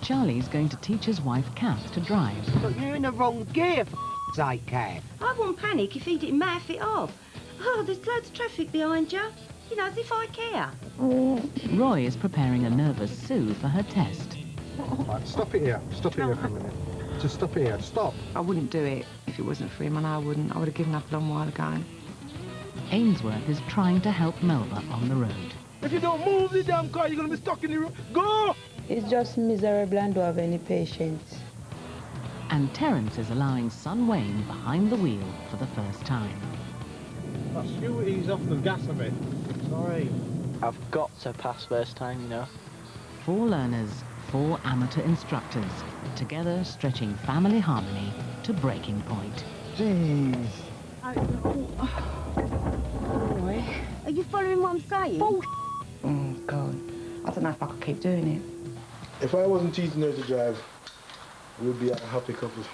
Charlie's going to teach his wife, Kath, to drive. Look, you're in the wrong gear, for sake, Kath. I wouldn't panic if he didn't mouth it off. Oh, there's loads of traffic behind you. You know, as if I care. Roy is preparing a nervous Sue for her test. Right, stop it here. Stop it here for a minute. Just stop it here. Stop. I wouldn't do it if it wasn't for him, and I wouldn't. I would have given up a long while ago. Ainsworth is trying to help Melba on the road. If you don't move the damn car, you're going to be stuck in the road. Go! It's just miserable and don't have any patience. And Terence is allowing son Wayne behind the wheel for the first time. That's you ease off the gas a bit. Sorry. I've got to pass first time, you know. 4 learners, 4 amateur instructors, together stretching family harmony to breaking point. Jeez. Are you following what I'm saying? Oh, God. I don't know if I could keep doing it. If I wasn't teaching her to drive, we'd be a happy couple.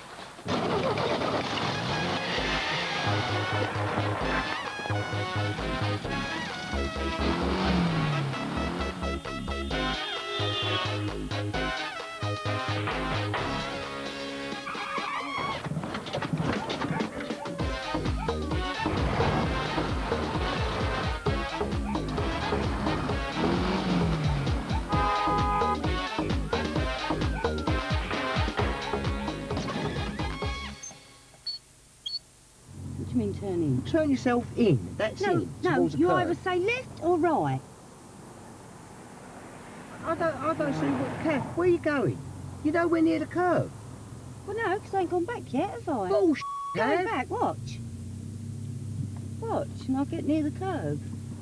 What do you mean turning? Turn yourself in. That's No, it. no, towards the you curb. either say left or right. I don't see what, Kath, where you going? You're nowhere near the curb. Well, no, because I ain't gone back yet, have I? Bullshit, Going Kath. back, watch. Watch, and I'll get near the curb.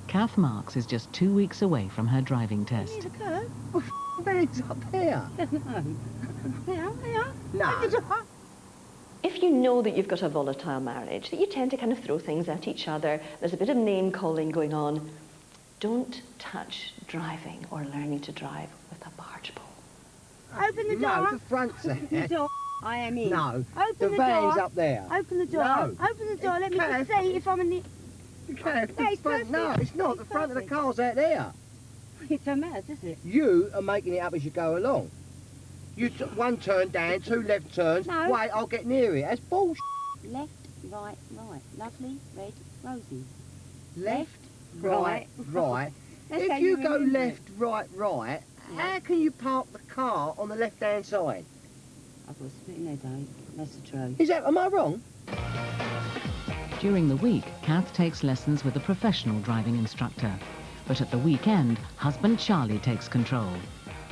Kath Marks is just 2 weeks away from her driving Near test. the curb? Bed's up there. No. Yeah. No. If you know that you've got a volatile marriage, that you tend to kind of throw things at each other, there's a bit of name-calling going on, don't touch driving or learning to drive with a barge pole. Open the door. No, the front's there. Open the door. I am in. No, Open the the van's door. up there. Open the door. No. Open the door. Let me Kath. just see if I'm in the... Kath, No, the it's front, no, perfect. it's not. It's The front of the perfect. car's out there. It don't matter, does it? You are making it up as you go along. You took 1 turn down, 2 left turns. No. Wait, I'll get near it. That's bullshit. Left, right, right. Lovely, red, rosy. Left, right, right. That's how If you go remember it. left, right, how can you park the car on the left-hand side? I've got a splitting headache. That's the truth. Is that, am I wrong? During the week, Kath takes lessons with a professional driving instructor. But at the weekend, husband Charlie takes control.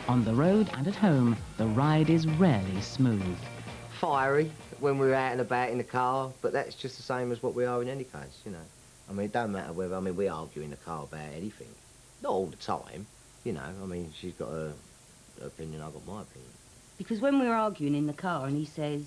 On the road and at home, the ride is rarely smooth. Fiery when we're out and about in the car, but that's just the same as what we are in any case, you know. I mean, it don't matter whether, we argue in the car about anything. Not all the time, you know. I mean, she's got her opinion, I've got my opinion. Because when we were arguing in the car and he says,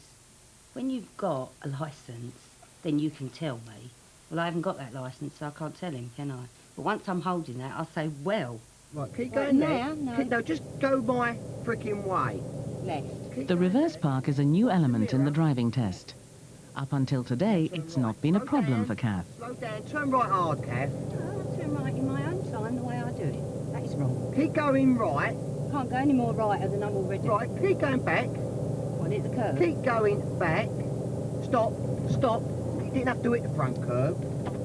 when you've got a licence, then you can tell me. Well, I haven't got that licence, so I can't tell him, can I? But once I'm holding that, I'll say, well, Right, keep Right, going now, there. no. No, just go my frickin' way. left. Keep The going reverse there. park is a new element in the driving test. Up until today, it's not been a problem for Kath. Slow down, turn right hard, Kath. I'll turn right in my own time, the way I do it. That is wrong. Keep going right. Can't go any more righter than I'm already. Right, keep going back. What, hit the curb? Keep going back. Stop, stop. You didn't have to hit the front curb.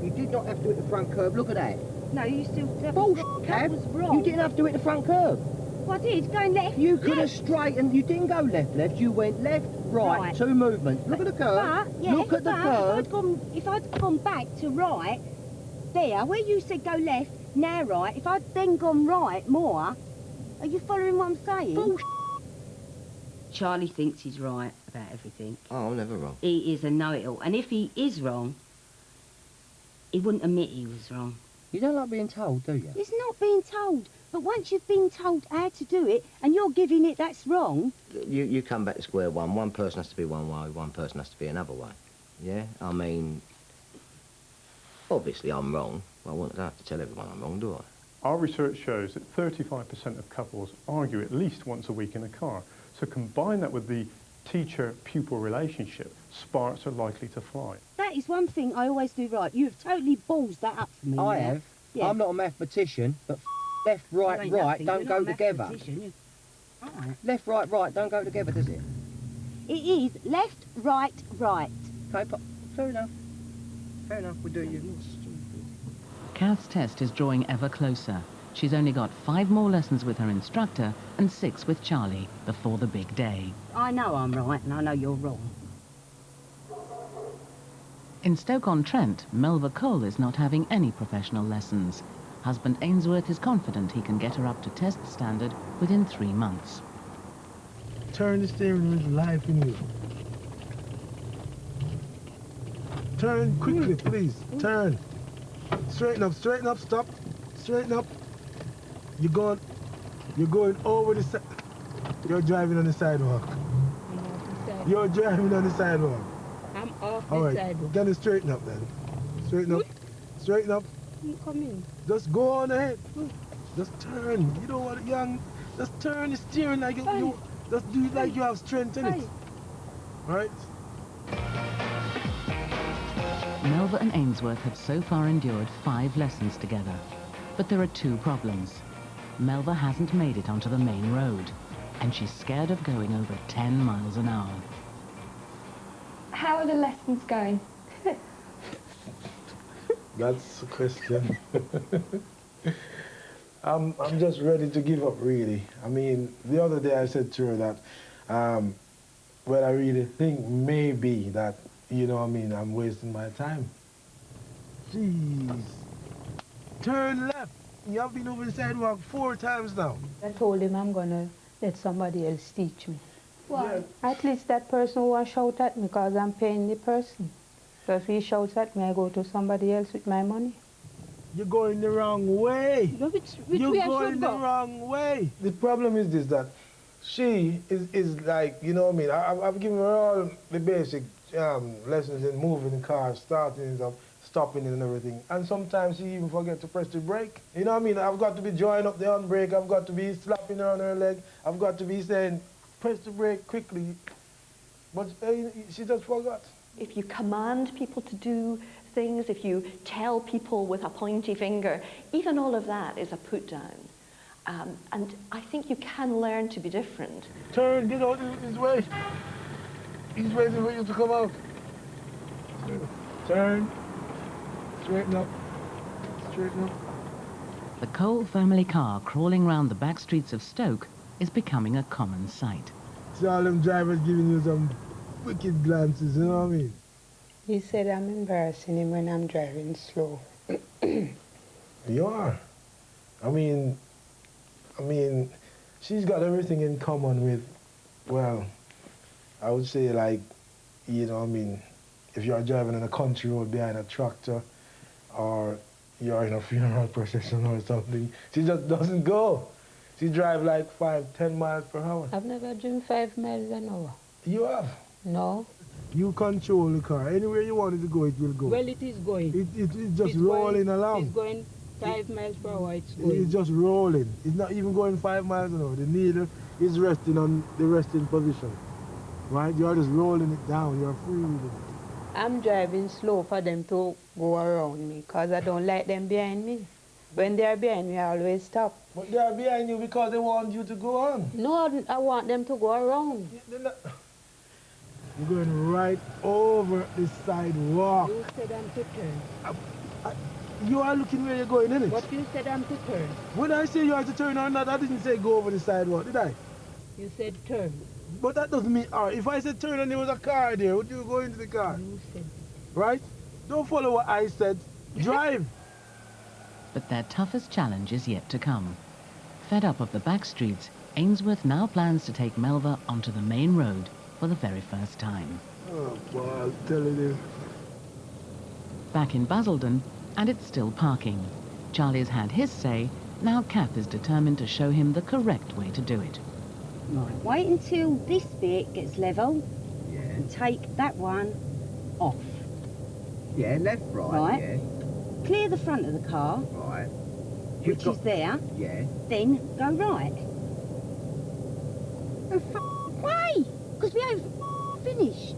You did not have to hit the front curb. Look at that. No, you still... That Bullshit, was, Kath. that was wrong. You didn't have to hit the front curb. Well, I did, going left. You could have left. straightened. You didn't go left. You went left, right. Right. 2 movements. Look at the curb. But, yeah, Look at the but curb. if I'd gone back to right, there, where you said go left, now right, if I'd then gone right more, are you following what I'm saying? Bullshit. Charlie thinks he's right about everything. Oh, I'm never wrong. He is a know-it-all. And if he is wrong, he wouldn't admit he was wrong. You don't like being told, do you? It's not being told. But once you've been told how to do it, and you're giving it that's wrong... You come back to square one. One person has to be one way, one person has to be another way. Yeah? I mean, obviously I'm wrong. I don't have to tell everyone I'm wrong, do I? Our research shows that 35% of couples argue at least once a week in a car. So combine that with the teacher-pupil relationship, sparks are likely to fly. That is one thing I always do right. You have totally ballsed that up for me. I now. have. Yeah. I'm not a mathematician, but left, Well, right, ain't right nothing. don't You're go not a together. mathematician. Right. Left, right, right don't go together, does it? It is left, right, right. Okay, fair enough. Fair enough, we'll do you. Kath's test is drawing ever closer. She's only got 5 more lessons with her instructor and 6 with Charlie before the big day. I know I'm right and I know you're wrong. In Stoke-on-Trent, Melva Cole is not having any professional lessons. Husband Ainsworth is confident he can get her up to test standard within 3 months. Turn the steering wheel, life in you. Turn quickly, please. Turn. Straighten up, stop. Straighten up. You're going over the side. You're driving on the sidewalk. You're driving on the sidewalk. I'm off All the right, sidewalk. then straighten up then. Straighten up. Straighten up. Come in. Just go on ahead. Just turn. You don't want young. Just turn the steering like you just do it like you have strength in it. Right? Melva and Ainsworth have so far endured 5 lessons together. But there are 2 problems. Melva hasn't made it onto the main road, and she's scared of going over 10 miles an hour. How are the lessons going? That's a question. I'm just ready to give up, really. I mean, the other day I said to her that, well, I really think maybe that, you know what I mean, I'm wasting my time. Jeez. Turn left. You have been over the sidewalk 4 times now. I told him I'm gonna let somebody else teach me. Why? At least that person won't shout at me because I'm paying the person. So if he shouts at me, I go to somebody else with my money. You're going the wrong way. Which You're way I going should the go? wrong way. The problem is this, that she is like, you know what I mean, I've given her all the basic lessons in moving the car, starting and stuff, stopping and everything. And sometimes she even forget to press the brake. You know what I mean? I've got to be drawing up the handbrake, I've got to be slapping her on her leg, I've got to be saying, press the brake quickly. But she just forgot. If you command people to do things, if you tell people with a pointy finger, even all of that is a put down. And I think you can learn to be different. Turn, get out his way. He's waiting for you to come out. Turn. Straighten up. Straighten up. The Cole family car crawling round the back streets of Stoke is becoming a common sight. See all them drivers giving you some wicked glances, you know what I mean? He said I'm embarrassing him when I'm driving slow. You are. I mean, she's got everything in common with, well, I would say like, you know what I mean, if you're driving on a country road behind a tractor, or you're in a funeral procession or something, she just doesn't go. She drives like 5-10 miles per hour. I've never driven 5 miles an hour. You have? No. You control the car. Anywhere you want it to go, it will go. Well, it is going. It's just rolling along. It's going 5 miles per hour, it's going. It's just rolling. It's not even going 5 miles an hour. The needle is resting on the resting position. Right? You're just rolling it down. You're free with it. I'm driving slow for them to go around me because I don't like them behind me. When they're behind me, I always stop. But they're behind you because they want you to go on. No, I want them to go around. You're going right over the sidewalk. You said I'm to turn. You are looking where you're going, innit? But you said I'm to turn. When I say you are to turn or not, I didn't say go over the sidewalk, did I? You said turn. But that doesn't mean, if I said turn and there was a car there, would you go into the car? You said. Right? Don't follow what I said. Drive. But their toughest challenge is yet to come. Fed up of the back streets, Ainsworth now plans to take Melva onto the main road for the very first time. Oh, boy, I'm telling you. Back in Basildon, and it's still parking. Charlie's had his say, now Kath is determined to show him the correct way to do it. Right, wait until this bit gets level and take that one off. Yeah, left, Right. yeah. Clear the front of the car, Right. which is there, Yeah. then go right. Why? Because we ain't finished.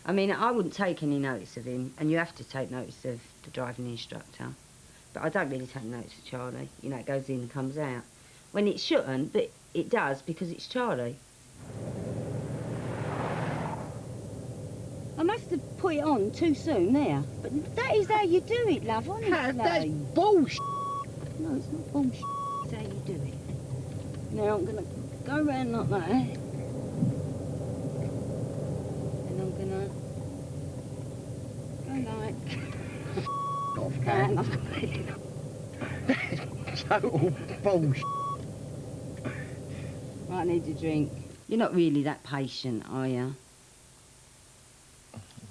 I mean, I wouldn't take any notice of him, and you have to take notice of the driving instructor. But I don't really take notice of Charlie. You know, it goes in and comes out. When it shouldn't, but it does because it's Charlie. I must have put it on too soon there. But that is how you do it, love, honestly. That's bullshit. No, it's not bullshit. It's how you do it. Now I'm going to go round like that. And I'm going to go like... Off, that. That's total bullshit. Right, I need a drink. You're not really that patient, are you?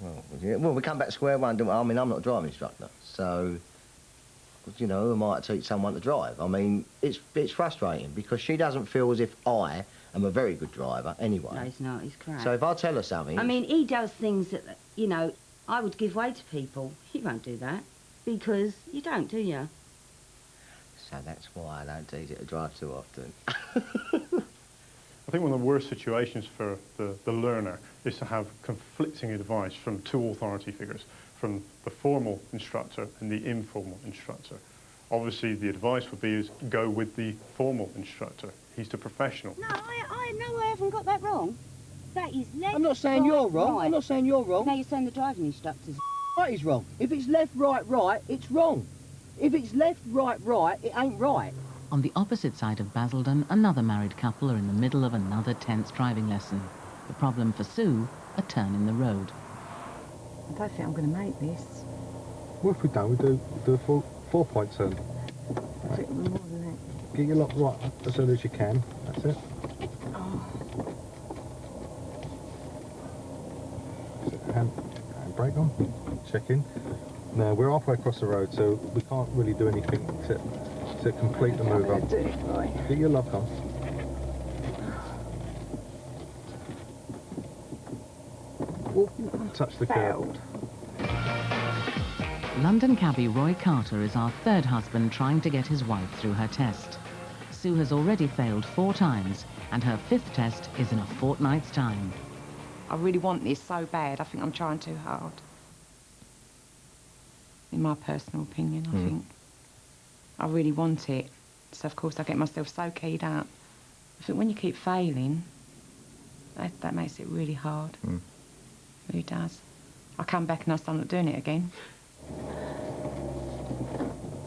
Well, yeah, well, we come back to square one, don't we? I mean, I'm not a driving instructor, so, you know, who am I to teach someone to drive? I mean, it's frustrating because she doesn't feel as if I am a very good driver anyway. No, he's not. He's crap. So if I tell her something... I mean, he does things that, you know, I would give way to people. He won't do that because you don't, do you? So that's why I don't teach her to drive too often. I think one of the worst situations for the learner is to have conflicting advice from two authority figures, from the formal instructor and the informal instructor. Obviously, the advice would be is go with the formal instructor. He's the professional. No, I know I haven't got that wrong. That is left, I'm not saying you're wrong. right. I'm not saying you're wrong. Now you're saying the driving instructor's... Right is wrong. If it's left, right, right, it's wrong. If it's left, right, right, it ain't right. On the opposite side of Basildon, another married couple are in the middle of another tense driving lesson. The problem for Sue, a turn in the road. I don't think I'm going to make this. What if we don't? We do a four-point turn. I think we're more than that. Get your lock right as soon as you can. That's it. Oh. Handbrake on. Check in. Now, we're halfway across the road, so we can't really do anything to complete the move up. Get your lock on. Oh, touch the curb. London cabbie Roy Carter is our third husband trying to get his wife through her test. Sue has already failed 4 times, and her 5th test is in a fortnight's time. I really want this so bad. I think I'm trying too hard. In my personal opinion, I think. I really want it. So, of course, I get myself so keyed up. I think when you keep failing, that makes it really hard. It really does. I come back and I start not doing it again.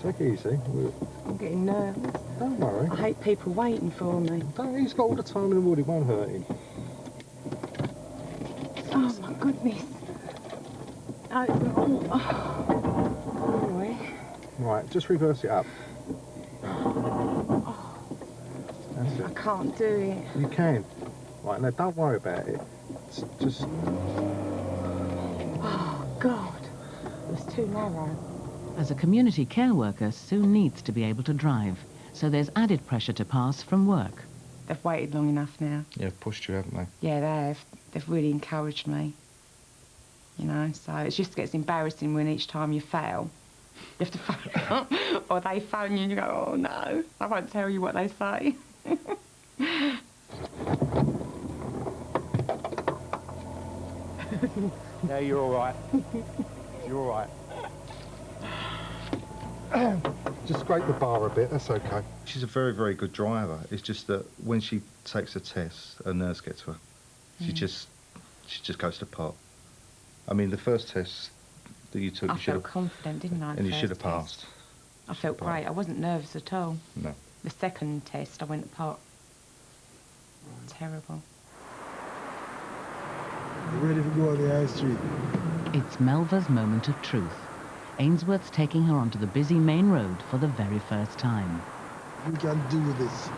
Take it easy. I'm getting nervous. Don't worry. I hate people waiting for me. He's got all the time in the world, it won't hurt him. Oh, my goodness. Anyway. Right, just reverse it up. That's it. I can't do it. You can. Right, now don't worry about it. Just... Oh, God. It was too narrow. As a community care worker, Sue needs to be able to drive, so there's added pressure to pass from work. They've waited long enough now. Yeah, pushed you, haven't they? Yeah, they have. They've really encouraged me. You know, so it just gets embarrassing when each time you fail, you have to phone or they phone you and you go, oh no, I won't tell you what they say. No, you're all right. You're all right. Just scrape the bar a bit, that's okay. She's a very, very good driver. It's just that when she takes a test, her nerves get to her. She just goes to pot. I mean, the first test that you took, I felt confident, didn't I? And you should have passed. I felt great. I wasn't nervous at all. No. The second test, I went to pot. Terrible. Ready to go on the high street. It's Melva's moment of truth. Ainsworth's taking her onto the busy main road for the very first time. We can do this.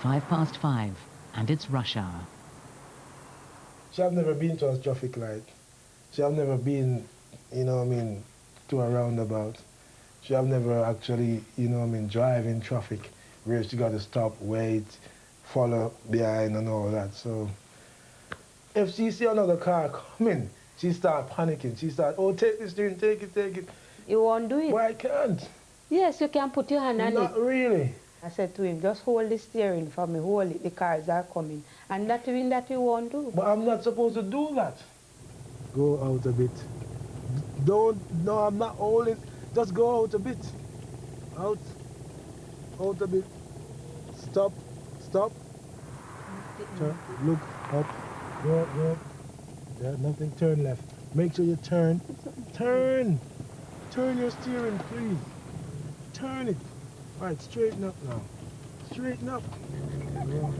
5:05, and it's rush hour. She have never been to a traffic light. She have never been, you know what I mean, to a roundabout. She have never actually, you know what I mean, drive in traffic where she got to stop, wait, follow behind and all that. So if she see another car coming, she start panicking. She start, oh, take this steering, take it, take it. You won't do it? Why I can't? Yes, you can put your hand on it. Not really. I said to him, just hold the steering for me, hold it, the cars are coming. And that you won't do. But I'm not supposed to do that. Go out a bit. No, I'm not holding. Just go out a bit. Out a bit. Stop. Turn, look up, go up, go up. There's nothing, turn left. Make sure you turn. Turn! Turn your steering, please. Turn it. Right, straighten up now. Straighten up. Yeah.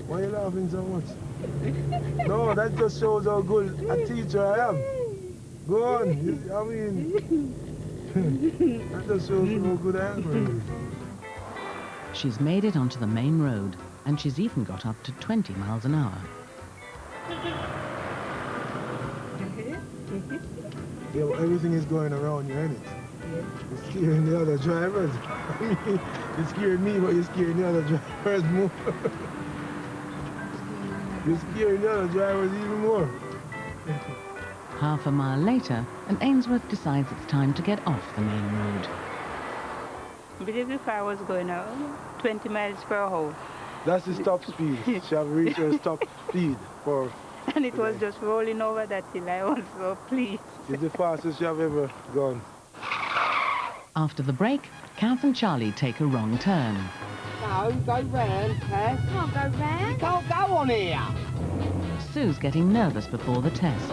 Why are you laughing so much? No, that just shows how good a teacher I am. Go on. I mean, that just shows how good I am. She's made it onto the main road, and she's even got up to 20 miles an hour. Yeah, well, everything is going around you, ain't it? You're scaring the other drivers. I mean, you scared me, but you're scaring the other drivers more. You're scaring the other drivers even more. Half a mile later, and Ainsworth decides it's time to get off the main road. But before I was going out 20 miles per hour. That's the stop speed. She have reached her stop speed for... And it was just rolling over that hill. I was so pleased. It's the fastest you have ever gone. After the break, Kath and Charlie take a wrong turn. No, go round, Kath. Can't go round. You can't go on here. Sue's getting nervous before the test.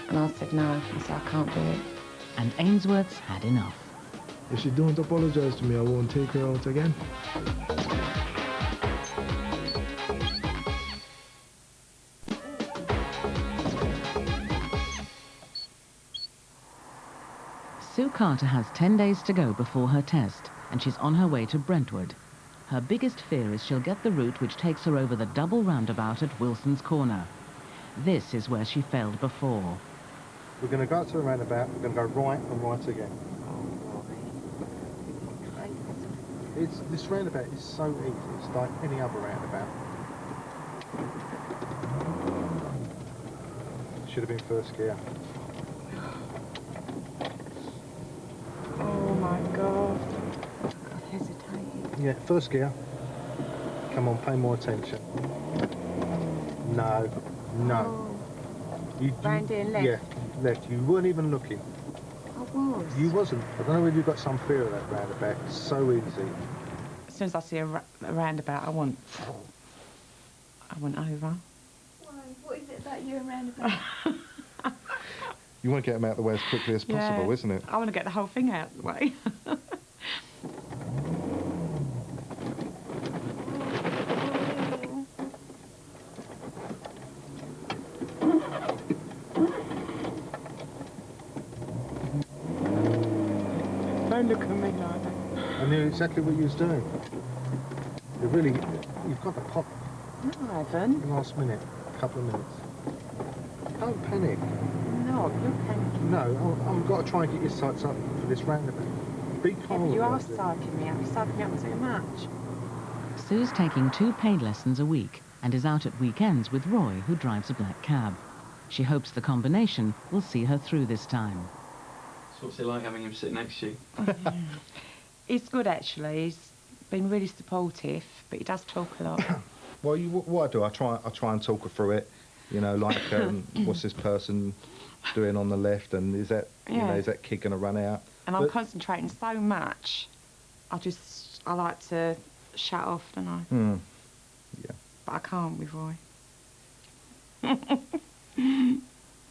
And I said no, I said I can't do it. And Ainsworth's had enough. If she don't apologize to me, I won't take her out again. Sue Carter has 10 days to go before her test, and she's on her way to Brentwood. Her biggest fear is she'll get the route which takes her over the double roundabout at Wilson's Corner. This is where she failed before. We're going to go up to the roundabout, we're going to go right and right again. This roundabout is so easy, it's like any other roundabout. Should have been first gear. Oh my God. I'm hesitating. Yeah, first gear. Come on, pay more attention. No, no. Round in left? Yeah, left. You weren't even looking. I was. You wasn't. I don't know whether you've got some fear of that roundabout. It's so easy. As soon as I see a roundabout, I want over. Why? What is it about you and roundabout? You want to get them out of the way as quickly as possible, Yeah. isn't it? I want to get the whole thing out of the way. Don't look at me like that. I knew exactly what you was doing. You've got the pop No, I haven't. last minute, couple of minutes. Don't panic. No, you're panicking. No, I've got to try and get your sights up for this roundabout. Be calm. You are about it. psyching me out. You're psyching me out too much. Sue's taking 2 paid lessons a week and is out at weekends with Roy, who drives a black cab. She hopes the combination will see her through this time. So what's it like having him sit next to you? He's good, actually. He's been really supportive, but he does talk a lot. Well, what I do, I try and talk her through it. You know, like what's this person doing on the left, and is that is that kid going to run out? And I'm concentrating so much. I like to shut off, don't I? Yeah. But I can't with Roy.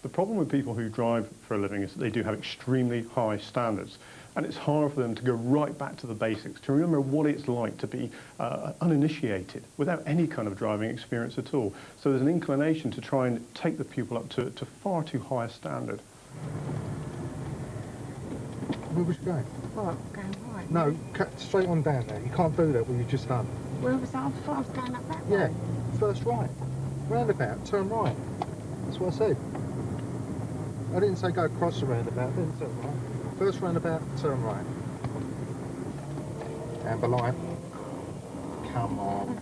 The problem with people who drive for a living is that they do have extremely high standards, and it's hard for them to go right back to the basics, to remember what it's like to be uninitiated, without any kind of driving experience at all. So there's an inclination to try and take the pupil up to far too high a standard. Where was you going? What? Going right? No, cut straight on down there. You can't do that what you've just done. Where was that? I thought I was going up that way. Yeah, first right. Roundabout, turn right. That's what I said. I didn't say go across the roundabout, I didn't turn right. First roundabout, turn right. Amber light. Come on.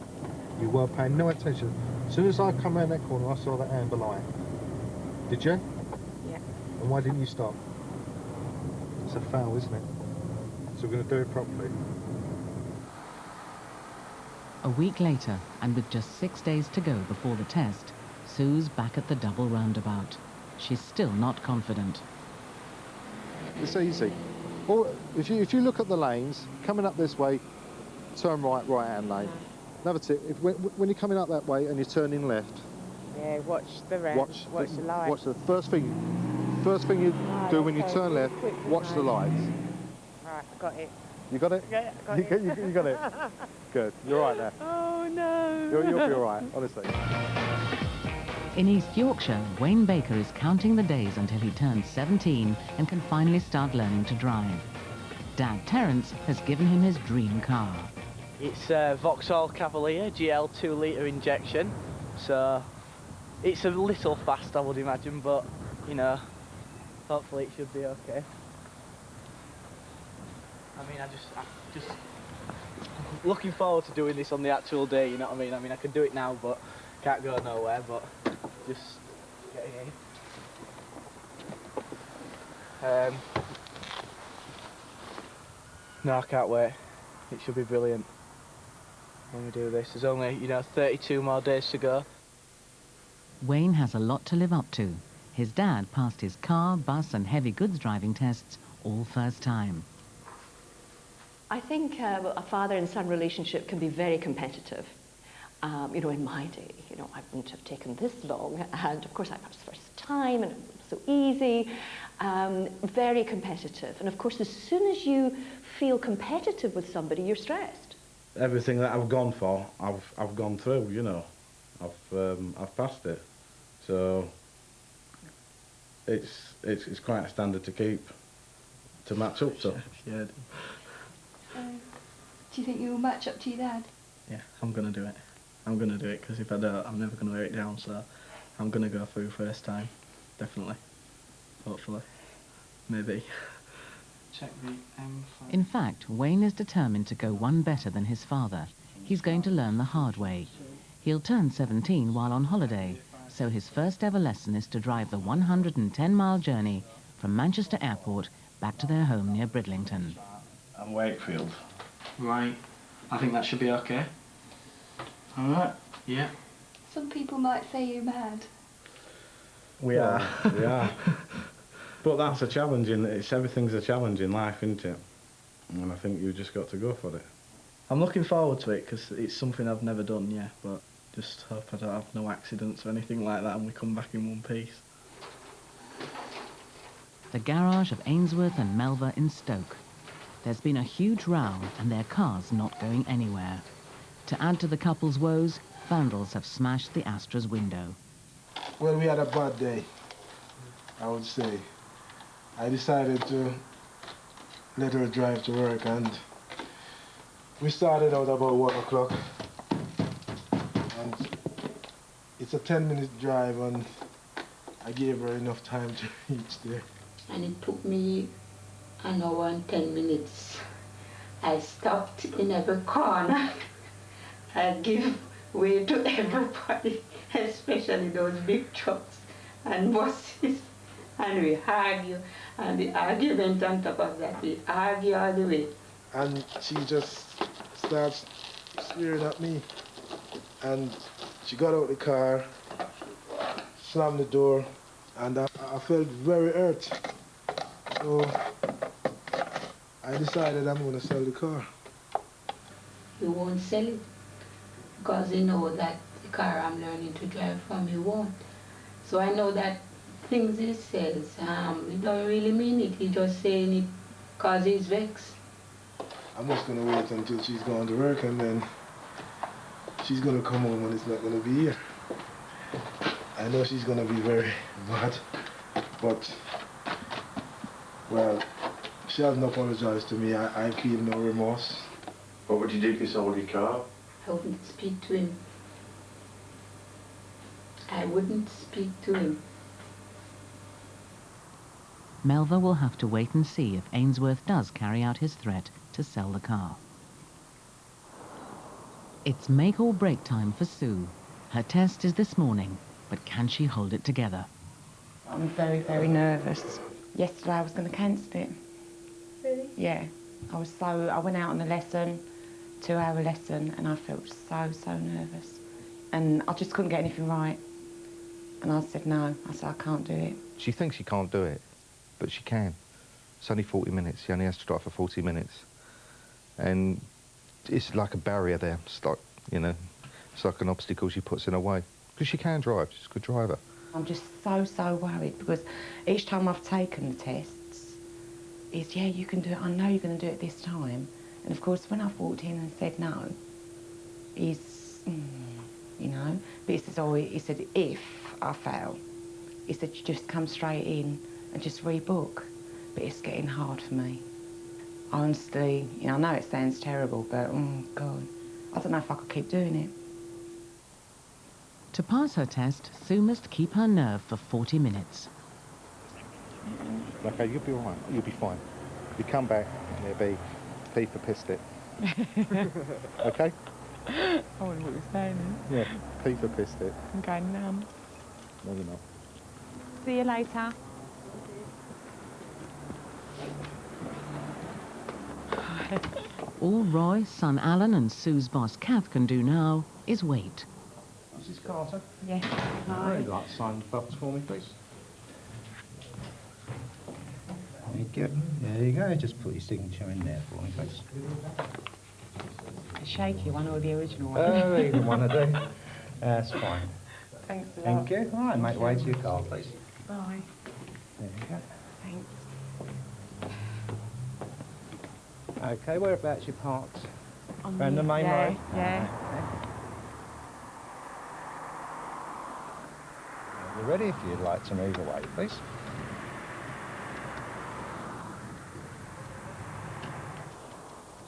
You were paying no attention. As soon as I come around that corner, I saw that amber light. Did you? Yeah. And why didn't you stop? It's a foul, isn't it? So we're going to do it properly. A week later, and with just 6 days to go before the test, Sue's back at the double roundabout. She's still not confident. It's easy. Or if you look at the lanes, coming up this way, turn right, right-hand lane. Another tip, when you're coming up that way and you're turning left, Yeah, watch the red, watch the light. watch the first thing you do when you turn left, watch the lights. Right, I got it. You got it? Yeah, I got it. You got it? Good, you're right there. Oh no! You'll be all right, honestly. In East Yorkshire, Wayne Baker is counting the days until he turns 17 and can finally start learning to drive. Dad Terence has given him his dream car. It's a Vauxhall Cavalier GL 2-litre injection, so it's a little fast, I would imagine, but, you know, hopefully it should be okay. I mean, I'm just looking forward to doing this on the actual day, you know what I mean? I mean, I can do it now, but can't go nowhere, but just getting in. No, I can't wait. It should be brilliant when we do this. There's only, you know, 32 more days to go. Wayne has a lot to live up to. His dad passed his car, bus and heavy goods driving tests all first time. I think a father and son relationship can be very competitive. You know, in my day, you know, I wouldn't have taken this long, and of course I was first time, and it was so easy, very competitive. And of course, as soon as you feel competitive with somebody, you're stressed. Everything that I've gone for, I've gone through. You know, I've passed it, so it's quite a standard to keep, to match up to. Yeah. Do you think you'll match up to your dad? Yeah, I'm gonna do it. I'm gonna do it, because if I don't, I'm never gonna wear it down, so I'm gonna go through first time. Definitely. Hopefully. Maybe. Check the M5. In fact, Wayne is determined to go one better than his father. He's going to learn the hard way. He'll turn 17 while on holiday, so his first ever lesson is to drive the 110-mile journey from Manchester Airport back to their home near Bridlington. I'm Wakefield. Right. I think that should be okay. Alright. Yeah. Some people might say you're mad. We are. We are. But that's a challenge, everything's a challenge in life, isn't it? And I think you've just got to go for it. I'm looking forward to it, because it's something I've never done, yeah, but just hope I don't have no accidents or anything like that and we come back in one piece. The garage of Ainsworth and Melva in Stoke. There's been a huge row and their car's not going anywhere. To add to the couple's woes, vandals have smashed the Astra's window. Well, we had a bad day, I would say. I decided to let her drive to work, and we started out about 1 o'clock. And it's a 10-minute drive, and I gave her enough time to reach there. And it took me an hour and 10 minutes. I stopped in every corner. I give way to everybody, especially those big trucks and buses. And we argue, and the argument on top of that, we argue all the way. And she just starts swearing at me. And she got out the car, slammed the door, and I felt very hurt. So I decided I'm going to sell the car. You won't sell it, because you know that the car I'm learning to drive from, you won't. So I know that things he says, he don't really mean it. He just saying it because he's vexed. I'm just going to wait until she's gone to work, and then she's going to come home and it's not going to be here. I know she's going to be very mad, but, well, she hasn't apologized to me. I feel no remorse. What would you do if you sold your car? I wouldn't speak to him. I wouldn't speak to him. Melva will have to wait and see if Ainsworth does carry out his threat to sell the car. It's make or break time for Sue. Her test is this morning, but can she hold it together? I'm very, very nervous. Yesterday I was going to cancel it. Really? Yeah. I went out on the lesson, 2-hour lesson, and I felt so nervous. And I just couldn't get anything right. And I said no. I said I can't do it. She thinks she can't do it, but she can. It's only 40 minutes. She only has to drive for 40 minutes. And it's like a barrier there. It's like you know. It's like an obstacle she puts in her way. Because she can drive, she's a good driver. I'm just so worried because each time I've taken the tests, it's, yeah, you can do it, I know you're going to do it this time. And of course, when I've walked in and said no, he's, you know, but he says, oh, he said, if I fail, he said, you just come straight in and just rebook. But it's getting hard for me. Honestly, you know, I know it sounds terrible, but, oh, God, I don't know if I could keep doing it. To pass her test, Sue must keep her nerve for 40 minutes. Okay, you'll be all right. You'll be fine. You come back and it'll be P for pissed it. Okay? I wonder what you're saying. Yeah, P for pissed it. I'm going numb. No, you're not. See you later. All Roy, son Alan and Sue's boss Kath can do now is wait. Mrs. Carter? Yes. Would you like to sign the bubbles for me, please? Thank you. There you go. Just put your signature in there for me, please. A shaky one or the original one? Oh, either one of them. That's fine. Thanks a lot. Thank you. All right, make way to your car, please. Bye. There you go. Thanks. Okay, whereabouts you parked? On Around the main road? Yeah. You're ready if you'd like to move away, please.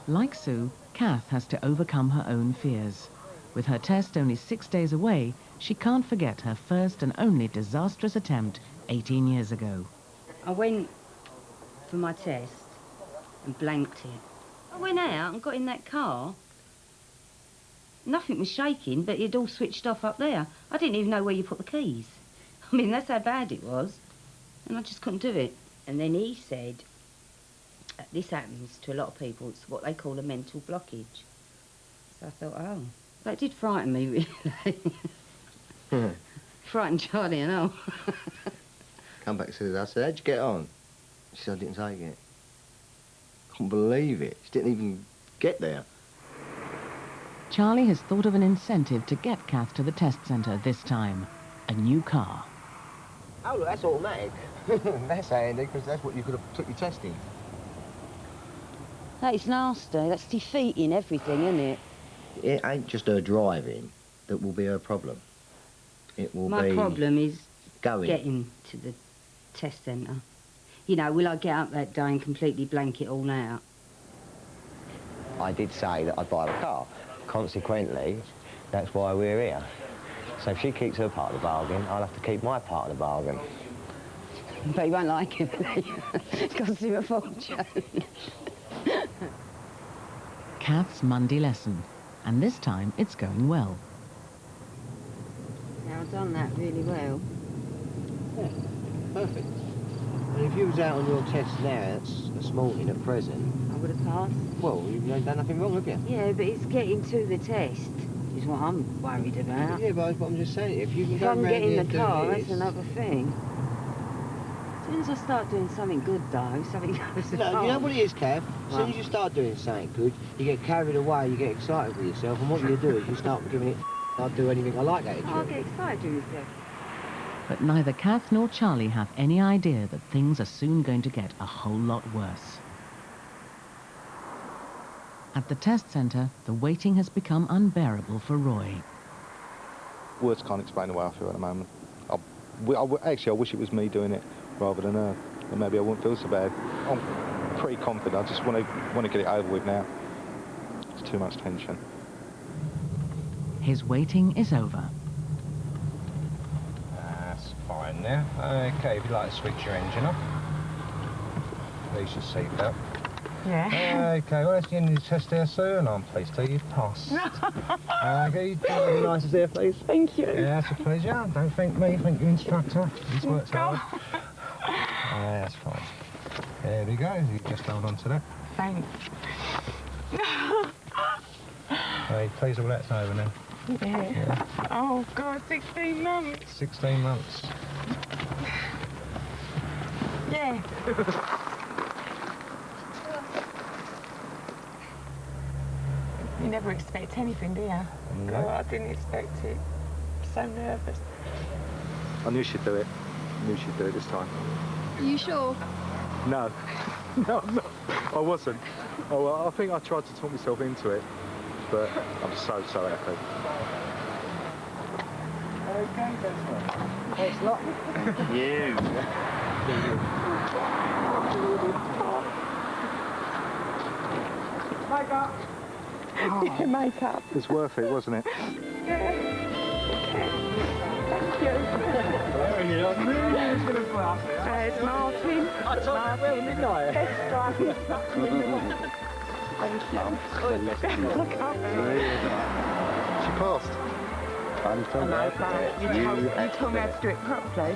Like Sue, Kath has to overcome her own fears. With her test only 6 days away, she can't forget her first and only disastrous attempt 18 years ago. I went for my test and blanked it. I went out and got in that car. Nothing was shaking, but it'd all switched off up there. I didn't even know where you put the keys. I mean, that's how bad it was. And I just couldn't do it. And then he said, this happens to a lot of people. It's what they call a mental blockage. So I thought, oh. But it did frighten me, really. Frightened Charlie and all. Come back to us. I said, how'd you get on? She said, I didn't take it. Couldn't believe it. She didn't even get there. Charlie has thought of an incentive to get Kath to the test centre this time. A new car. Oh, look, that's automatic. That's handy, because that's what you could have took your test in. That is nasty. That's defeating everything, isn't it? It ain't just her driving that will be her problem. It will be... My problem is going. getting to the test centre. You know, will I get up that day and completely blank it all out? I did say that I'd buy the car. Consequently, that's why we're here. So if she keeps her part of the bargain, I'll have to keep my part of the bargain. But you won't like it, will you? It's cost you a fortune. Kath's Monday lesson, and this time it's going well. Now, I've done that really well. Yeah, perfect. And if you was out on your test now, this morning at present... I would have passed. Well, you ain't done nothing wrong, have you? Yeah, but it's getting to the test is what I'm worried about. Yeah, but that's what I'm just saying. If you can If go I'm round getting here the and car, do that's this... another thing. As soon as I start doing something good, though, something goes No, wrong. you know what it is, Kev? As soon What? as you start doing something good, you get carried away, you get excited with yourself, and what you do is you start giving it, I'll do anything I like attitude. I'll get excited with yourself. But neither Kath nor Charlie have any idea that things are soon going to get a whole lot worse. At the test centre, the waiting has become unbearable for Roy. Words can't explain the way I feel at the moment. Actually, I wish it was me doing it rather than her. And maybe I wouldn't feel so bad. I'm pretty confident. I just want to get it over with now. It's too much tension. His waiting is over. That's fine now. Okay, if you'd like to switch your engine off. Release your seatbelt. Yeah. Okay, well, that's the end of the test there, Sue, and I'm pleased to you've passed. Okay, you do any nices there, please? Thank you. Yeah, it's a pleasure. Don't thank me, thank your instructor. He's worked hard. That's fine. There we go. You just hold on to that. Thanks. Hey, please all that's over now. Yeah. Oh, God, 16 months. 16 months. Yeah. You never expect anything, do you? God, I didn't expect it. I'm so nervous. I knew she'd do it. I knew she'd do it this time. Are you sure? No. No, I'm not. I wasn't. Oh, well, I think I tried to talk myself into it, but I'm so happy. Okay, that's Thanks a lot. You. Makeup. Oh, Makeup. it's worth it, wasn't it? Yeah. Thank you. There's Martin. I told you well, didn't I? Best driver. Thank you. She passed. I know, but you told me how to do it properly.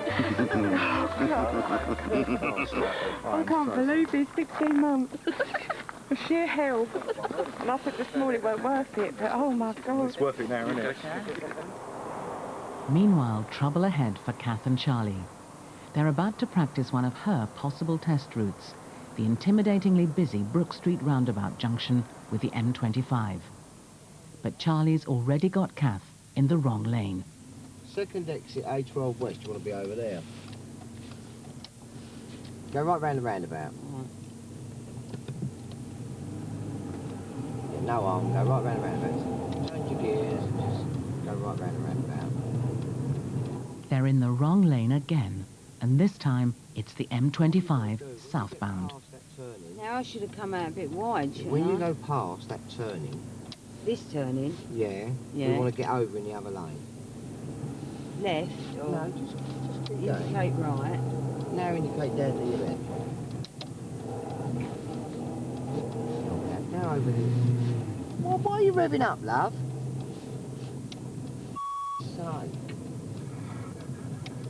I can't believe it's 16 months. For sheer hell. And I thought this morning it weren't worth it, but oh my God. It's worth it now, isn't it? Meanwhile, trouble ahead for Kath and Charlie. They're about to practice one of her possible test routes, the intimidatingly busy Brook Street roundabout junction with the M25. But Charlie's already got Kath in the wrong lane. Second exit A12 West, you want to be over there. Go right round the roundabout. Yeah, no harm, go right round the roundabout. Change your gears and just go right round the roundabout. They're in the wrong lane again, and this time it's the M25 southbound. Now I should have come out a bit wide, shouldn't When I? you go past that turning, This turning, yeah, Yeah. we want to get over in the other lane. left or No, just keep going. indicate right. Now indicate down to your left. Now over here. Well, why are you revving up, love? So.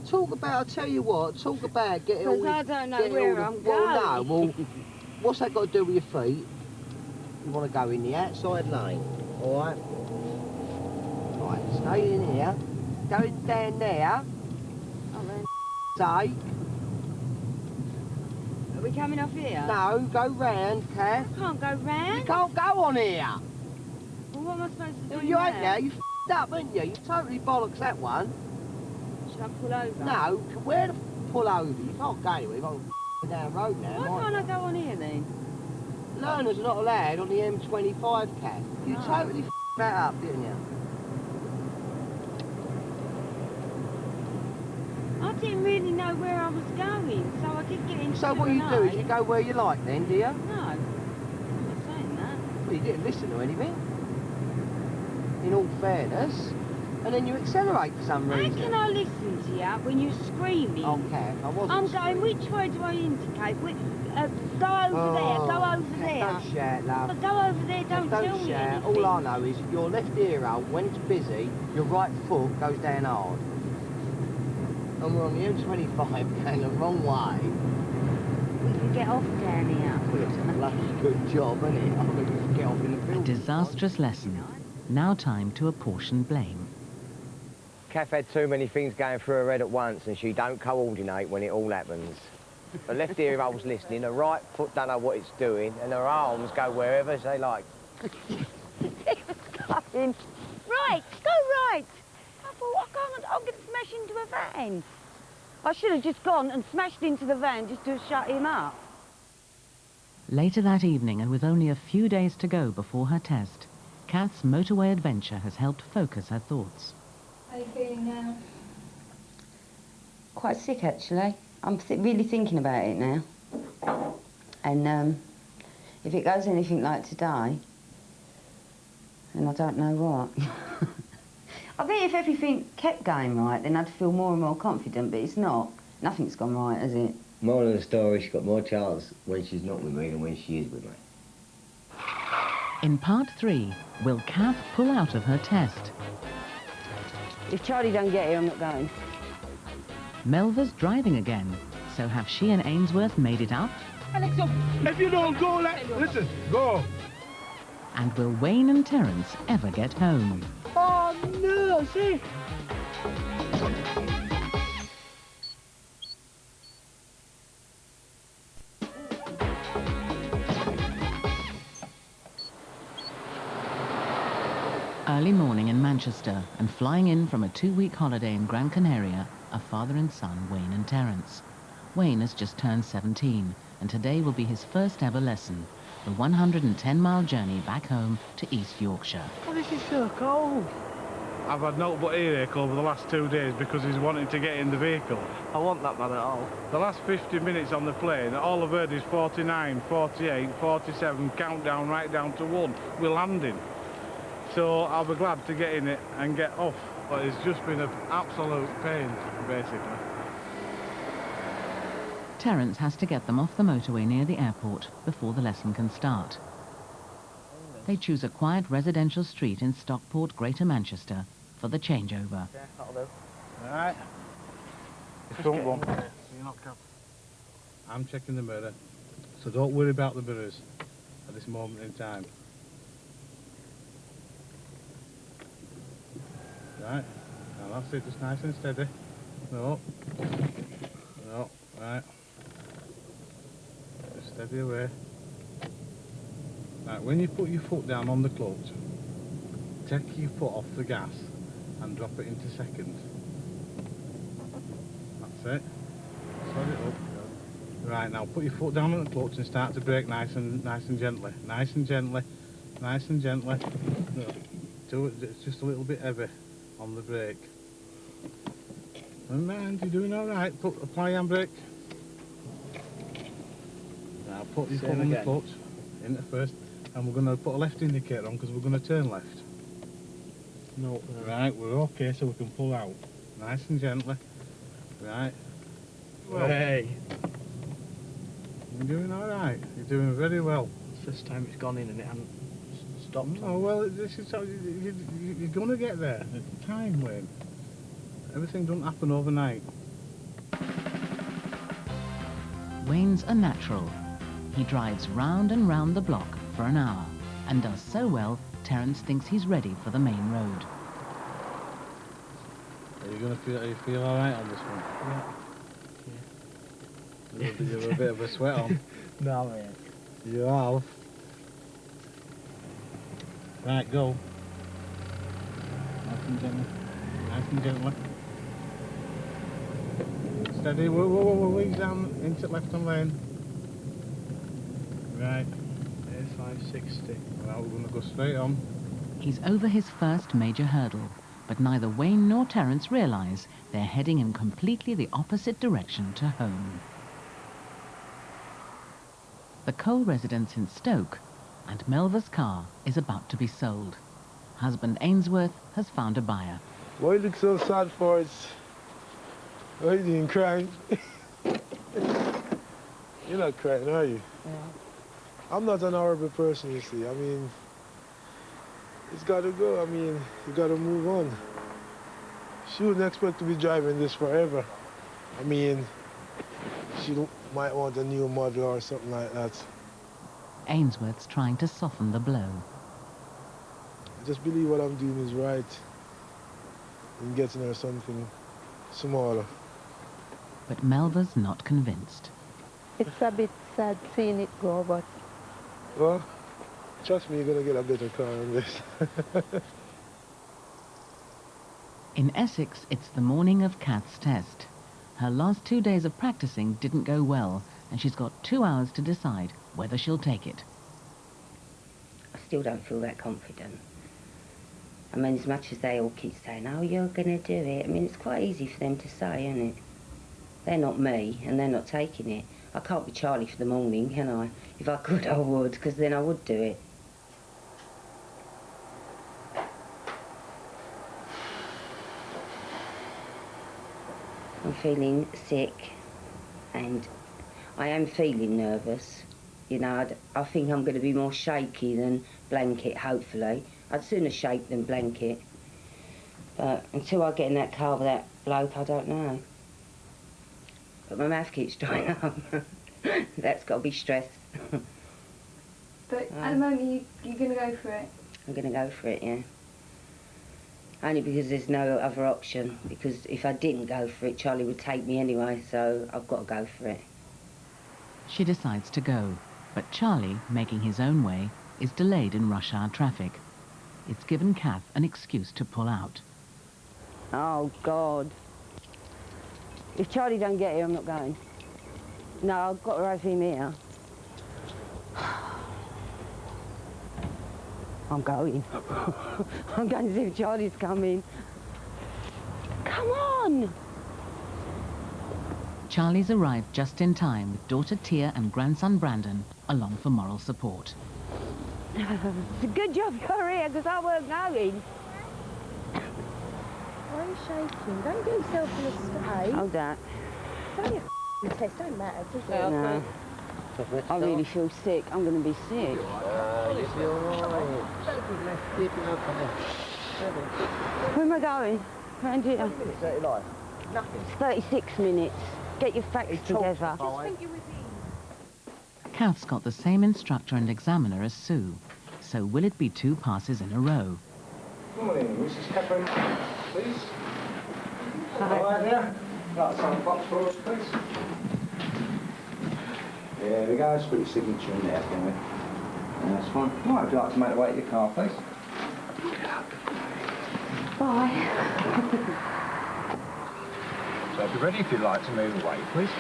Talk about, I'll tell you what, talk about getting all Because I the... don't know getting where all the, I'm well, going. no, well, what's that got to do with your feet? You want to go in the outside lane, all right? Right, stay in here. Going down there. Say. Are we coming off here? No, go round, Kath. I can't go round. You can't go on here. Well, what am I supposed to do You ain't now? now, you f***ed up, ain't you? You totally bollocks that one. Should I pull over? No, where the f*** pull over? You can't go anywhere, you can't f*** down the road now. Why can't I go on here then? Learners are not allowed on the M25, Kath. You Oh. totally f***ed that up, didn't you? I didn't really know where I was going, so I did get into So what you do is you go where you like then, do you? No, I'm not saying that. Well, you didn't listen to anything. In all fairness. And then you accelerate for some How reason. can I listen to you when you're screaming? Oh, Kath, I wasn't I'm going, screaming. which way do I indicate? Go over there, go over Kath, there. Don't shout, love. But go over there, don't tell Don't me shout. anything. All I know is your left ear hole, when it's busy, your right foot goes down hard. And we're on the M25 going the wrong way. We can get off down here. Well, it's a bloody good job, isn't it? I think we can get off in the A building. disastrous lesson. Now time to apportion blame. Kath had too many things going through her head at once and she don't coordinate when it all happens. Her left ear hole's listening, her right foot don't know what it's doing, and her arms go wherever they like. Right, go right. I thought, I'm going to smash into a van. I should have just gone and smashed into the van just to shut him up. Later that evening, and with only a few days to go before her test, Kath's motorway adventure has helped focus her thoughts. How are you feeling now? Quite sick, actually. I'm really thinking about it now. And if it goes anything like today, then I don't know what. I bet if everything kept going right, then I'd feel more and more confident, but it's not. Nothing's gone right, has it? Moral of the story, she's got more chance when she's not with me than when she is with me. In part 3, will Kath pull out of her test? If Charlie don't get here, I'm not going. Melva's driving again, so have she and Ainsworth made it up? Alex, if you don't go, listen, go. And will Wayne and Terence ever get home? Oh, no, see? Early morning in Manchester, and flying in from a 2-week holiday in Gran Canaria are father and son Wayne and Terence. Wayne has just turned 17, and today will be his first ever lesson, the 110-mile journey back home to East Yorkshire. Oh, this is so cold. I've had no but earache over the last 2 days because he's wanting to get in the vehicle. I want that man at all. The last 50 minutes on the plane, all I've heard is 49, 48, 47, countdown right down to 1. We're landing. So I'll be glad to get in it and get off. But it's just been an absolute pain, basically. Terence has to get them off the motorway near the airport before the lesson can start. They choose a quiet residential street in Stockport, Greater Manchester, for the changeover. Yeah, that'll do. Right. Front one. So you're not I'm checking the mirror, so don't worry about the mirrors at this moment in time. Right, now that's it, just nice and steady. No. No, right. Just steady away. Right, when you put your foot down on the clutch, take your foot off the gas and drop it into second. That's it. Slide it up. Right, now put your foot down on the clutch and start to brake nice and gently. Nice and gently. Nice and gently. No, do it, it's just a little bit heavy on the brake. And man, you're doing all right. Apply handbrake. Now put your foot on the clutch into first, and we're going to put a left indicator on because we're going to turn left. No. Right, we're okay, so we can pull out. Nice and gently. Right. Well, hey. You're doing all right. You're doing very well. First time it's gone in and it hasn't stopped. Oh well, this is how you're going to get there. It's time, Wayne. Everything doesn't happen overnight. Wayne's a natural. He drives round and round the block for an hour and does so well, Terence thinks he's ready for the main road. Are you feel all right on this one? Yeah. You have a bit of a sweat on. No, man. You have. Right, go. Nice and gently. Nice and gently. Steady. Whoa, wings down into left-hand lane. Right. There's 560. Right, we're going to go straight on. He's over his first major hurdle, but neither Wayne nor Terence realise they're heading in completely the opposite direction to home. The Cole residence in Stoke, and Melva's car is about to be sold. Husband Ainsworth has found a buyer. Why you look so sad for it? Why you doing crying? You're not crying, are you? Yeah. I'm not an horrible person, you see. I mean, it's got to go. I mean, you got to move on. She wouldn't expect to be driving this forever. I mean, she might want a new model or something like that. Ainsworth's trying to soften the blow. I just believe what I'm doing is right in getting her something smaller. But Melva's not convinced. It's a bit sad seeing it go, but... Well, trust me, you're going to get a better car than this. In Essex, it's the morning of Kath's test. Her last 2 days of practicing didn't go well, and she's got 2 hours to decide whether she'll take it. I still don't feel that confident. I mean, as much as they all keep saying, oh, you're going to do it, I mean, it's quite easy for them to say, isn't it? They're not me, and they're not taking it. I can't be Charlie for the morning, can I? If I could, I would, because then I would do it. I'm feeling sick, and I am feeling nervous. You know, I think I'm going to be more shaky than blanket, hopefully. I'd sooner shake than blanket. But until I get in that car with that bloke, I don't know. But my mouth keeps drying up. That's got to be stress. But at the moment, you're going to go for it? I'm going to go for it, yeah. Only because there's no other option. Because if I didn't go for it, Charlie would take me anyway, so I've got to go for it. She decides to go, but Charlie, making his own way, is delayed in rush hour traffic. It's given Kath an excuse to pull out. Oh, God. If Charlie don't get here, I'm not going. No, I've got to have him here. I'm going. I'm going to see if Charlie's coming. Come on! Charlie's arrived just in time with daughter Tia and grandson Brandon along for moral support. It's a good job you're here, because I weren't going. Why are you shaking? Don't get yourself in a state. Hold that. It's only a test, don't matter, does it? No. I really feel sick. I'm going to be sick. You feel alright. Where am I going? Round here. 20 minutes, 39. Nothing. 36 minutes. Get your facts together. Kath's got the same instructor and examiner as Sue, so will it be 2 passes in a row? Morning, Mrs. Pepper, please. All right there. Got some box for us, please. There we go. Just put your signature in there, can we? That's fine. Right, would you like to make the way to your car, please? Bye. So be ready if you'd like to move away, please.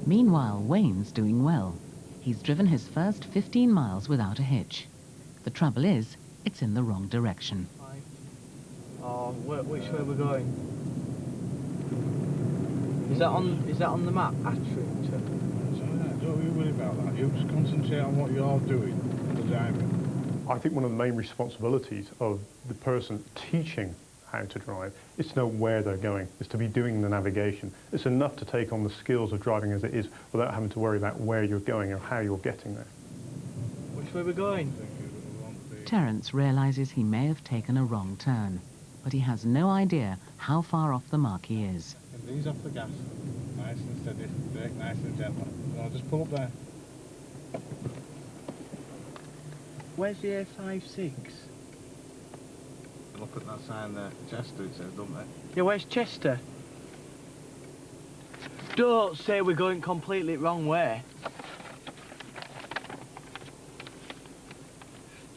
Meanwhile, Wayne's doing well. He's driven his first 15 miles without a hitch. The trouble is, it's in the wrong direction. Oh, which way we're going? Is that on the map, actually? Don't you worry about that. You just concentrate on what you're doing, the driving. I think one of the main responsibilities of the person teaching how to drive is to know where they're going, is to be doing the navigation. It's enough to take on the skills of driving as it is without having to worry about where you're going or how you're getting there. Which way we're going? Terence realizes he may have taken a wrong turn, but he has no idea how far off the mark he is. And ease off the gas. Nice and steady. Brake nice and gentle. No, just pull up there. Where's the A56? Look at that sign there. Chester, it says, don't they? Yeah, where's Chester? Don't say we're going completely wrong way.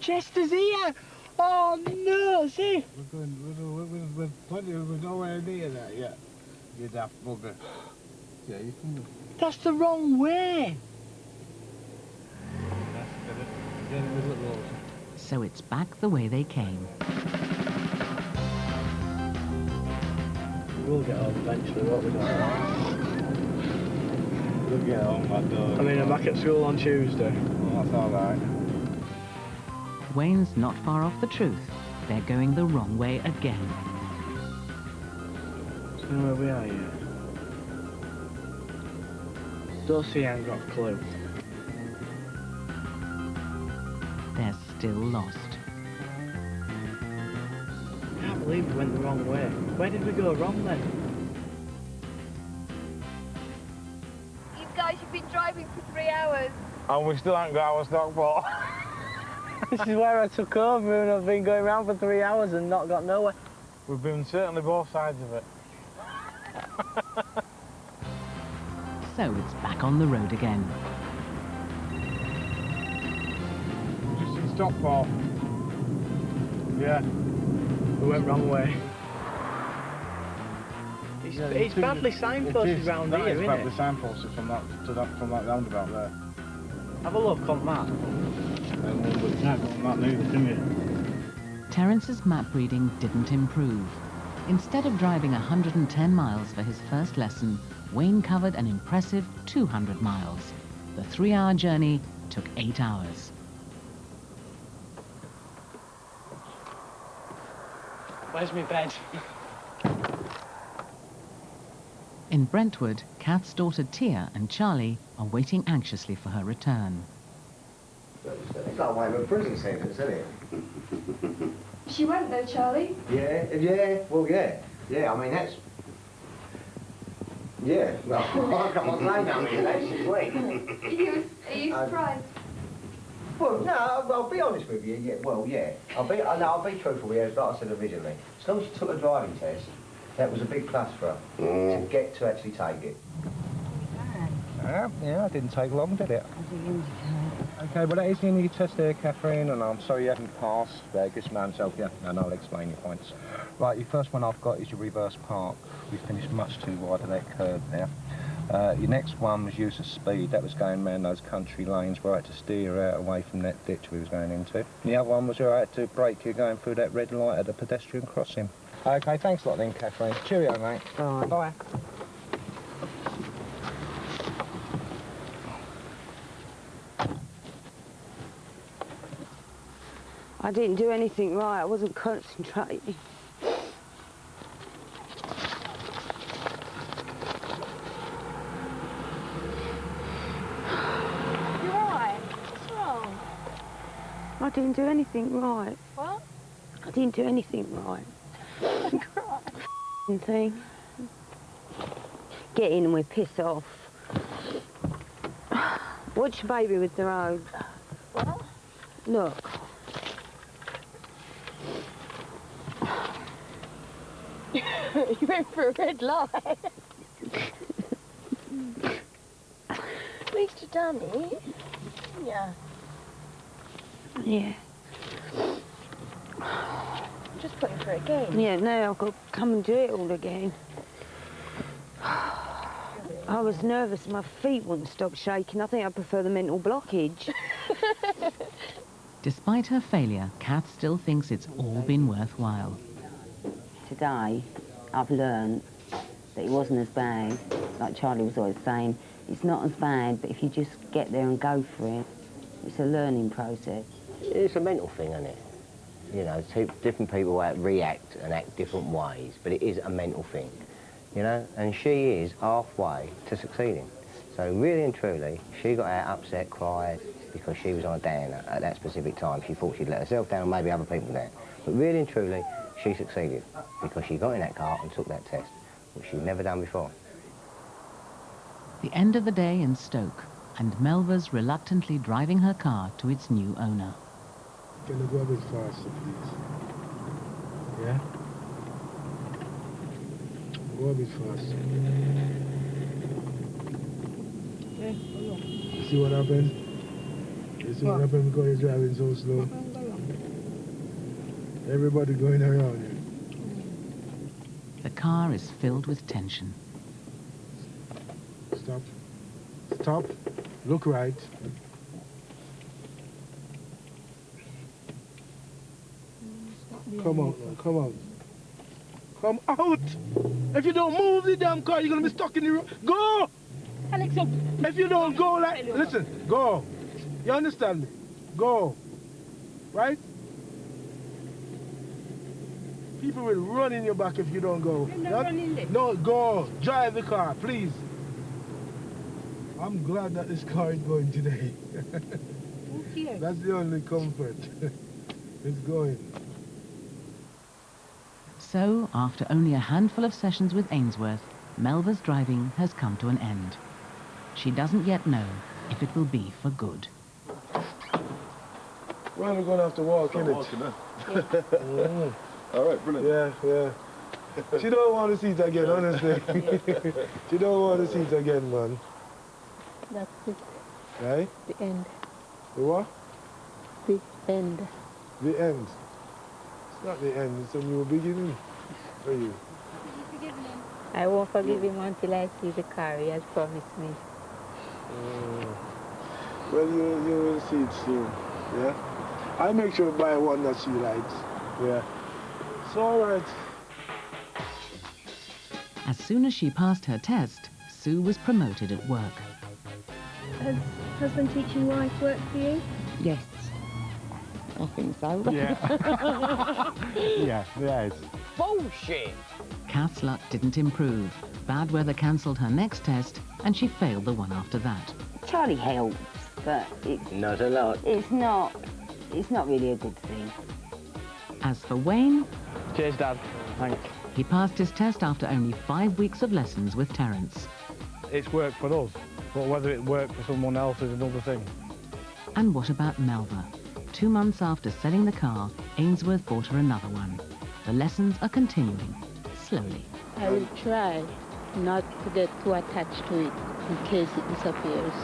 Chester's here! Oh no, see? We're nowhere near that yet. You daft bugger. Yeah, you can... That's the wrong way! Get in the middle of the road. So it's back the way they came. We'll get home eventually, won't we? We'll get home, my dog. I mean, I'm back at school on Tuesday. Well, that's all right. Wayne's not far off the truth. They're going the wrong way again. Do you know where we are yet? Don't see I ain't got a clue. They're still lost. I can't believe we went the wrong way. Where did we go wrong then? You guys have been driving for 3 hours. And we still haven't got our stockpot. This is where I took over and I've been going around for 3 hours and not got nowhere. We've been certainly both sides of it. So it's back on the road again. Just in stockpot. Yeah. We went wrong way. It's badly signposted around here, isn't it? It's badly signposted from that roundabout there. Have a look on that. But can't go on that neither, can you? Terence's map reading didn't improve. Instead of driving 110 miles for his first lesson, Wayne covered an impressive 200 miles. The 3-hour journey took 8 hours. Where's my bed? In Brentwood, Kath's daughter Tia and Charlie are waiting anxiously for her return. It's like one of a prison sentence, isn't it? She went though, Charlie. Yeah, well, yeah. Yeah, I mean, that's... Yeah, well, I can't say nothing, that's just sweet. Are you surprised? Well, no, I'll be honest with you, yeah, well, yeah. I'll be truthful with you, like I said originally. As long as she took a driving test, that was a big plus for her, to get to actually take it. Yeah, it didn't take long, did it? Okay, well, that is the end of your test there, Catherine, and I'm sorry you haven't passed. Just man himself, yeah, and I'll explain your points. Right, your first one I've got is your reverse park. We finished much too wide of that curve there. Your next one was use of speed. That was going around those country lanes where I had to steer out away from that ditch we was going into. And the other one was where I had to brake you going through that red light at the pedestrian crossing. Okay, thanks a lot then, Catherine. Cheerio, mate. Bye. Bye. I didn't do anything right. I wasn't concentrating. You alright? What's wrong? I didn't do anything right. What? I didn't do anything right. Thing. Get in and we piss off. Watch your baby with the road. What? Look. You went for a red light. At least you done it. Yeah. Yeah. Just put him for it again. Yeah, now I've got to come and do it all again. I was nervous, my feet wouldn't stop shaking. I think I prefer the mental blockage. Despite her failure, Kath still thinks it's all been worthwhile. Today, I've learned that it wasn't as bad. Like Charlie was always saying, it's not as bad, but if you just get there and go for it, it's a learning process. It's a mental thing, isn't it? You know, different people react and act different ways, but it is a mental thing, you know? And she is halfway to succeeding. So really and truly, she got out upset, cried, because she was on a downer at that specific time. She thought she'd let herself down, maybe other people down. But really and truly, she succeeded, because she got in that car and took that test, which she'd never done before. The end of the day in Stoke, and Melva's reluctantly driving her car to its new owner. Can you go a bit faster, please? Yeah? Go a bit faster. You see what happened? You see what happened because you're driving so slow? Everybody going around you. The car is filled with tension. Stop. Stop. Look right. Come out now, come out. Come out! If you don't move the damn car, you're gonna be stuck in the road. Go! Alex, if you don't go like, listen, go. You understand me? Go. Right? People will run in your back if you don't go. No, go. Drive the car, please. I'm glad that this car is going today. That's the only comfort. It's going. So, after only a handful of sessions with Ainsworth, Melva's driving has come to an end. She doesn't yet know if it will be for good. Well, we're going to have to walk, innit? All right, brilliant. Yeah. She don't want to see it again, honestly. She don't want to see it again, man. That's it. Right? The end. The what? The end. The end. It's not the end, it's a new beginning for you. I won't forgive him until I see the car he has promised me. Well, you will see it soon, yeah? I'll make sure to buy one that she likes, yeah? It's all right. As soon as she passed her test, Sue was promoted at work. Has husband teaching wife worked for you? Yes. I think so. Yeah. Yeah, yes. Bullshit! Kath's luck didn't improve. Bad weather cancelled her next test, and she failed the one after that. Charlie helps, but it's Not a lot. It's not really a good thing. As for Wayne, Cheers, Dad. Thanks. he passed his test after only 5 weeks of lessons with Terence. It's worked for us, but whether it worked for someone else is another thing. And what about Melva? 2 months after selling the car, Ainsworth bought her another one. The lessons are continuing, slowly. I will try not to get too attached to it. in case it disappears.